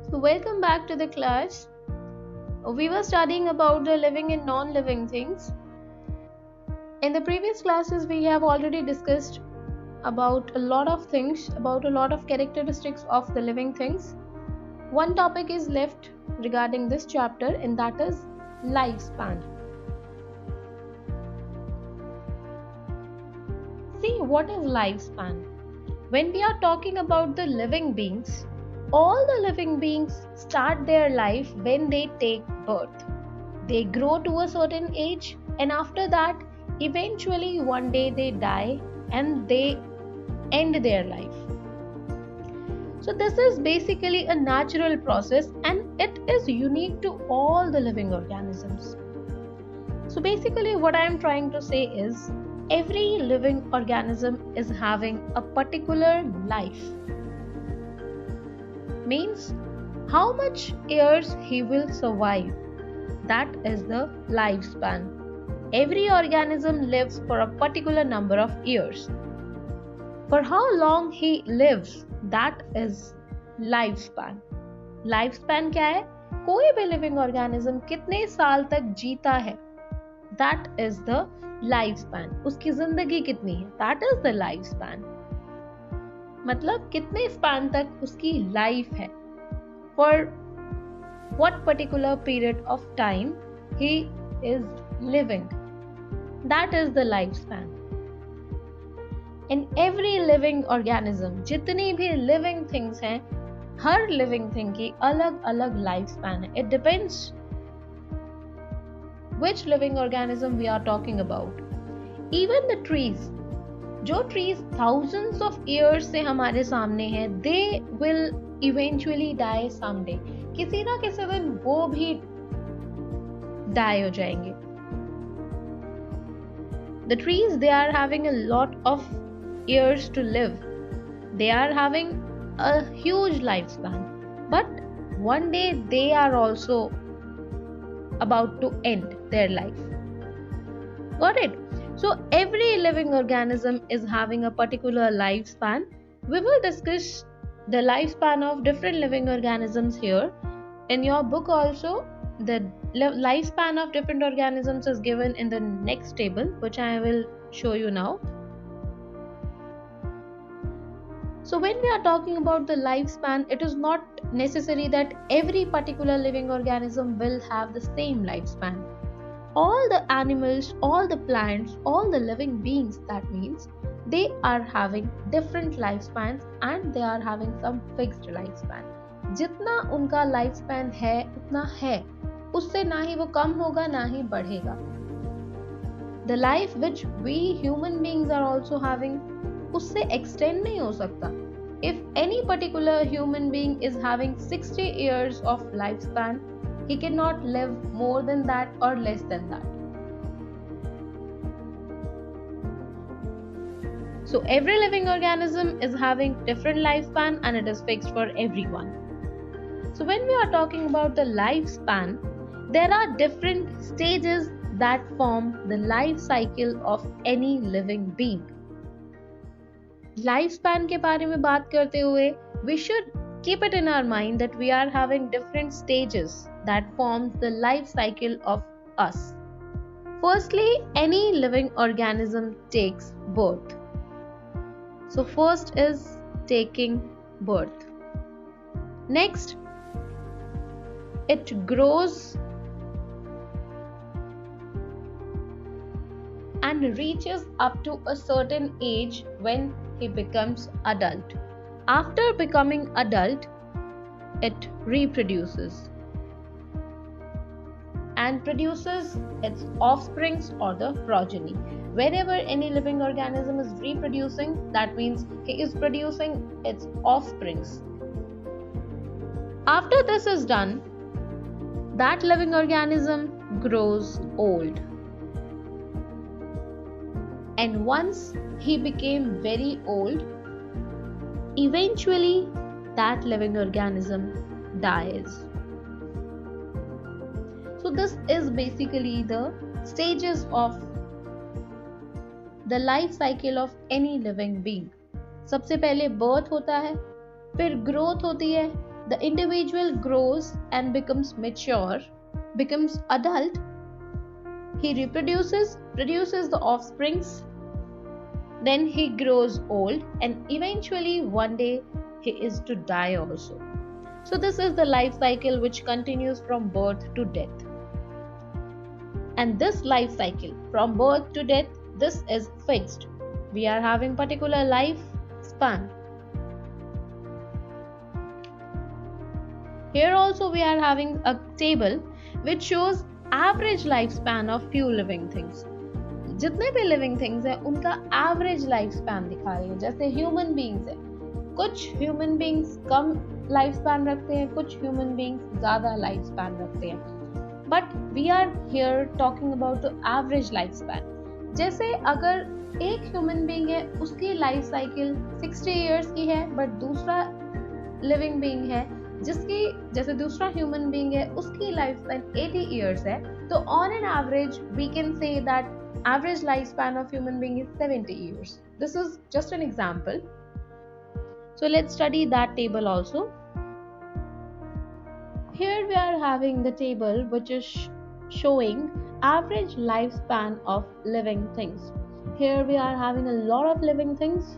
So welcome back to the class. We were studying about the living and non-living things. In the previous classes, we have already discussed about a lot of things, about a lot of characteristics of the living things. One topic is left regarding this chapter, and that is lifespan. See, what is lifespan? When we are talking about the living beings, all the living beings start their life when they take birth. They grow to a certain age, and after that, eventually one day they die and they end their life. So this is basically a natural process, and it is unique to all the living organisms. So basically what I am trying to say is every living organism is having a particular life. Means how much years he will survive. That is the lifespan. Every organism lives for a particular number of years. For how long he lives, that is lifespan. Lifespan क्या है? कोई भी living organism कितने साल तक जीता है? That is the lifespan. उसकी जिंदगी कितनी है? That is the lifespan. मतलब कितने स्पैन तक उसकी लाइफ है, for what particular period of time he is living, that is the lifespan. In every living organism, जितनी भी living things हैं, हर living thing की अलग अलग lifespan है. It depends which living organism we are talking about. Even the trees, जो trees thousands of years से हमारे सामने हैं, they will eventually die someday. किसी ना किसी दिन वो भी die हो जाएंगे. The trees, they are having a lot of years to live. They are having a huge lifespan. But one day they are also about to end their life. Got it? So every living organism is having a particular lifespan. We will discuss the lifespan of different living organisms here. In your book also, the lifespan of different organisms is given in the next table, which I will show you now. So when we are talking about the lifespan, it is not necessary that every particular living organism will have the same lifespan. All the animals, all the plants, all the living beings, that means they are having different lifespans and they are having some fixed lifespan. जितना उनका lifespan है उतना है, उससे ना ही वो कम होगा ना ही बढ़ेगा. The life which we human beings are also having, उससे extend नहीं हो सकता. If any particular human being is having 60 years of lifespan, he cannot live more than that or less than that. So every living organism is having different lifespan and it is fixed for everyone. So when we are talking about the lifespan, there are different stages that form the life cycle of any living being. Lifespan के बारे में बात करते हुए, we should keep it in our mind that we are having different stages that forms the life cycle of us. Firstly, any living organism takes birth. So first is taking birth. Next, it grows and reaches up to a certain age when he becomes adult. After becoming adult, it reproduces and produces its offsprings or the progeny. Wherever any living organism is reproducing, that means he is producing its offsprings. After this is done, that living organism grows old. And once he became very old, eventually that living organism dies. So this is basically the stages of the life cycle of any living being. सबसे पहले birth होता है, फिर growth होती है, The individual grows and becomes mature, becomes adult, he reproduces, produces the offsprings, then he grows old, and eventually one day he is to die also. So this is the life cycle which continues from birth to death. And this life cycle from birth to death, this is fixed. We are having particular life span. Here also we are having a table which shows average lifespan of few living things. जितने भी living things है उनका average life span दिखा रही है. जैसे human beings है, कुछ ह्यूमन बींग्स कम लाइफ स्पैन रखते हैं, कुछ ह्यूमन बींग्स ज्यादा लाइफ स्पैन रखते हैं. But we are here talking about the average life span. जैसे अगर एक ह्यूमन बींग है उसकी लाइफ साइकिल 60 इयर्स की है, बट दूसरा लिविंग बींग है जिसकी, जैसे दूसरा ह्यूमन बींग है उसकी लाइफ स्पैन 80 इयर्स है, तो on an average we can say that average lifespan of human being is 70 years. This is just an example. So let's study that table also. Here we are having the table which is showing average lifespan of living things. Here we are having a lot of living things,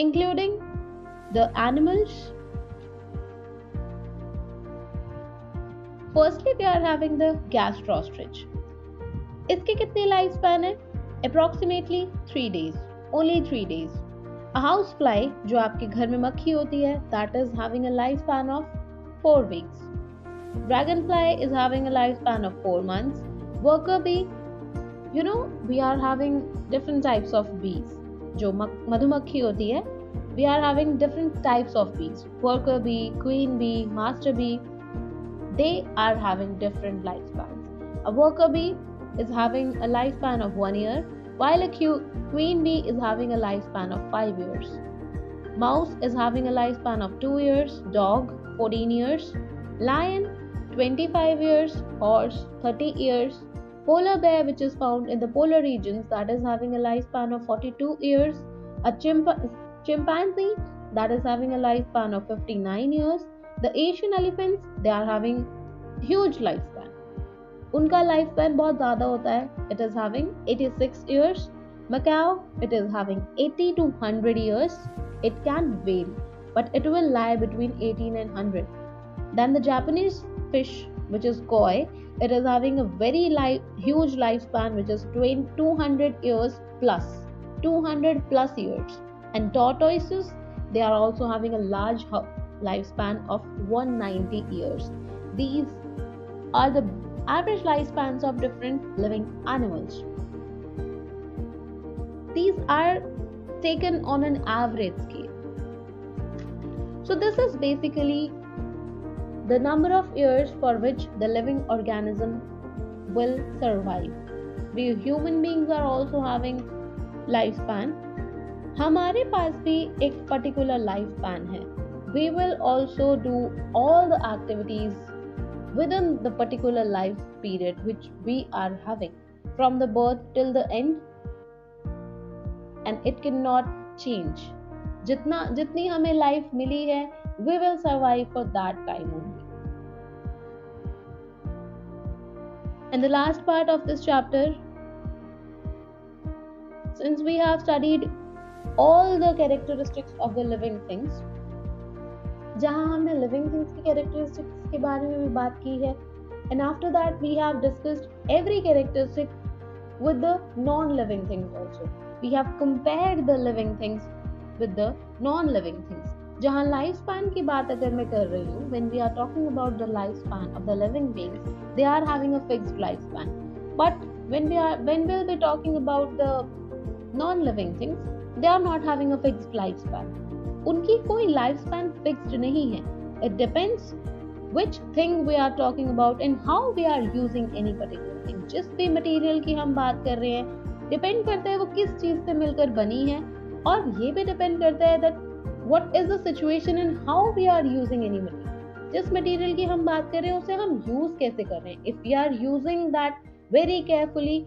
including the animals. Firstly, we are having the gastro ostrich. इसकी कितनी life span है? Approximately 3 days, only 3 days. A housefly जो आपके घर में मक्खी होती है, that is having a life span of 4 weeks. Dragonfly is having a life span of 4 months. Worker bee, you know we are having different types of bees. जो मधुमक्खी होती है, we are having different types of bees. Worker bee, queen bee, master B, they are having different lifespans. A worker bee is having a lifespan of 1 year, while a queen bee is having a lifespan of 5 years. Mouse is having a lifespan of 2 years, dog 14 years, lion 25 years, horse 30 years, polar bear which is found in the polar regions, that is having a lifespan of 42 years, a chimpanzee that is having a lifespan of 59 years. The Asian elephants, they are having huge lifespan. उनका life span बहुत ज़्यादा होता है. It is having 86 years. Macau, it is having 80 to 100 years. It can vary, but it will lie between 18 and 100. Then the Japanese fish, which is koi, it is having a very huge lifespan, which is 200 years plus. 200 plus years. And tortoises, they are also having a large lifespan of 190 years. These are the average lifespans of different living animals. These are taken on an average scale. So this is basically the number of years for which the living organism will survive. We human beings are also having lifespan. हमारे पास भी एक particular lifespan है. We will also do all the activities within the particular life period which we are having from the birth till the end, and it cannot change. जितनी हमें life मिली है, we will survive for that time only. And the last part of this chapter, since we have studied all the characteristics of the living things, जहाँ हमने living things की characteristics के बारे में भी बात की है, and after that we have discussed every characteristic with the non living things also. We have compared the living things with the non living things. जहाँ लाइफ स्पैन की बात अगर मैं कर रही हूँ, when we are talking about the life span of the living beings, they are having a fixed life span. But when we'll be talking about the non living things, they are not having a fixed lifespan. उनकी कोई life span fixed नहीं है. It depends which thing we are talking about and how we are using any particular thing. जिस भी material की हम बात कर रहे हैं, डिपेंड करता है वो किस चीज से मिलकर बनी है, और ये भी डिपेंड करता है that what is the situation and how we are using any material. जिस मटेरियल की हम बात कर रहे हैं उसे हम यूज कैसे कर रहे हैं. If we are using that very carefully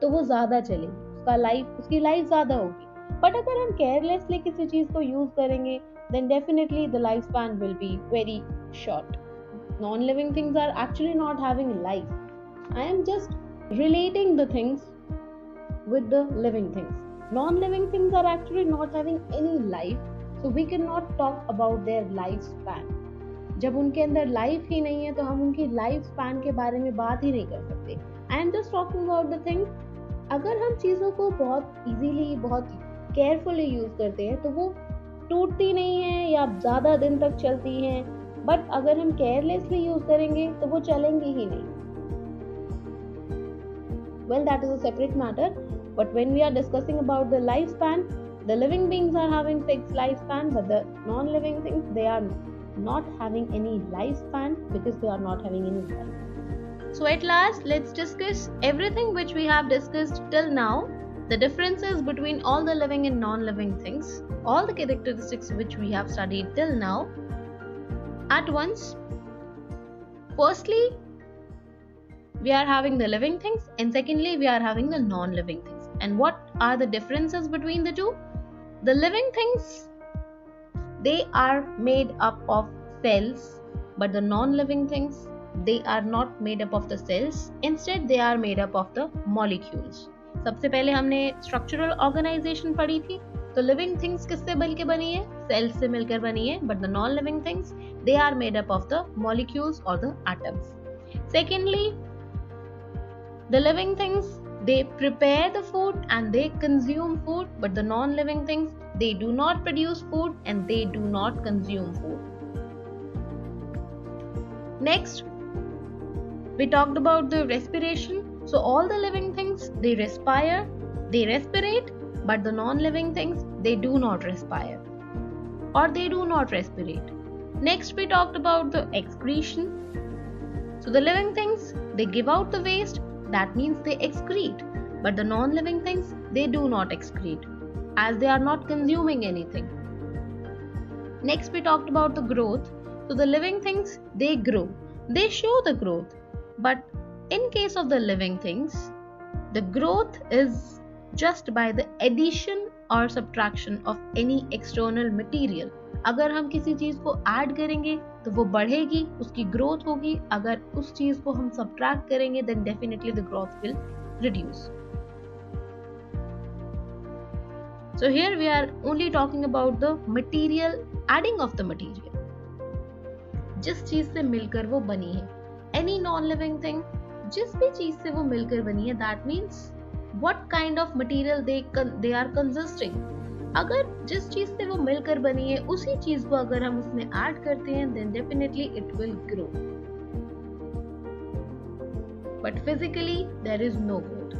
तो वो ज्यादा चलेगी, उसकी लाइफ ज्यादा होगी. बट अगर हम केयरलेसली किसी चीज को यूज करेंगे, then definitely the lifespan will be very short. Non-living things are actually not having life. I am just relating the things with the living things. Non-living things are actually not having any life, so we cannot talk about their lifespan. जब उनके अंदर life ही नहीं है तो हम उनकी life span के बारे में बात ही नहीं कर सकते. I am just talking about the thing, अगर हम चीज़ों को बहुत इजीली बहुत केयरफुली यूज करते हैं तो वो टूटती नहीं है या ज़्यादा दिन तक चलती हैं, बट अगर हम केयरलेसली यूज करेंगे तो वो चलेंगी ही नहीं. Well, that is a separate matter, but when we are discussing about the lifespan, the living beings are having fixed lifespan, but the non-living things, they are not having any lifespan because they are not having any life. So at last, let's discuss everything which we have discussed till now, the differences between all the living and non-living things, all the characteristics which we have studied till now at once. Firstly, we are having the living things, and secondly we are having the non-living things. And what are the differences between the two? The living things, they are made up of cells, but the non-living things, they are not made up of the cells, instead they are made up of the molecules. सबसे पहले हमने structural organization पढ़ी थी, तो living things किससे मिलकर बनी है? Cells से मिलकर बनी है, but the non-living things, they are made up of the molecules or the atoms. Secondly, the living things, they prepare the food and they consume food, but the non-living things, they do not produce food and they do not consume food. Next, we talked about the respiration. So all the living things, they respire, they respirate, but the non-living things, they do not respire or they do not respirate. Next, we talked about the excretion. So the living things, they give out the waste, that means they excrete, but the non-living things, they do not excrete as they are not consuming anything. Next, we talked about the growth. So the living things, they grow, they show the growth, but in case of the living things, the growth is just by the addition or subtraction of any external material. अगर हम किसी चीज को add करेंगे तो वो बढ़ेगी, उसकी ग्रोथ होगी. अगर उस चीज को हम सब्ट्रैक्ट करेंगे then definitely the growth will reduce. So here we are only talking about the material, adding of the material. जिस चीज से मिलकर वो बनी है, any non-living thing, जिस भी चीज से वो मिलकर बनी है, that means what kind of material they are consisting. अगर जिस चीज से वो मिलकर बनी है उसी चीज को अगर हम उसमें ऐड करते हैं then definitely it will grow, but physically there is no growth.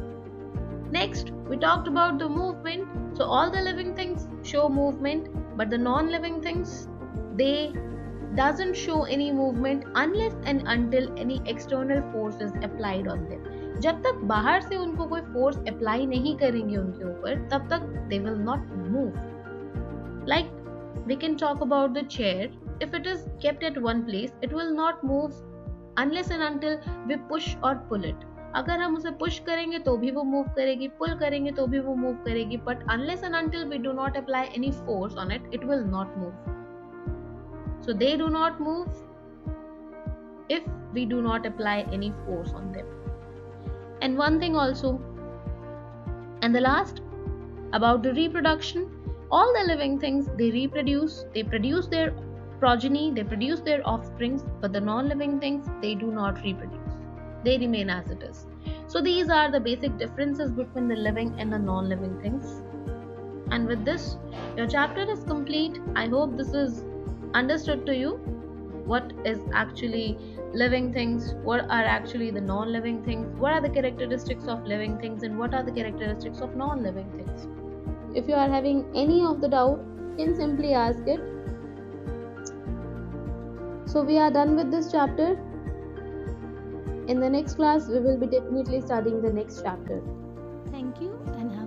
Next, we talked about the movement. So all the living things show movement, but the non-living things, they doesn't show any movement unless and until any external force is applied on them. जब तक बाहर से उनको कोई force apply नहीं करेंगे उनके ऊपर, तब तक they will not move. Like we can talk about the chair. If it is kept at one place, it will not move unless and until we push or pull it. अगर हम उसे push करेंगे तो भी वो move करेगी, पुल करेंगे तो भी वो मूव करेगी, but unless and until we do not apply any force on it, it will not move. So they do not move if we do not apply any force on them. And one thing also, and the last, about the reproduction, all the living things, they reproduce, they produce their progeny, they produce their offsprings, but the non-living things, they do not reproduce. They remain as it is. So these are the basic differences between the living and the non-living things. And with this, your chapter is complete. I hope this is understood to you. What is actually living things, what are actually the non-living things, what are the characteristics of living things, and what are the characteristics of non-living things. If you are having any of the doubt, you can simply ask it. So we are done with this chapter. In the next class, we will be definitely studying the next chapter. Thank you and have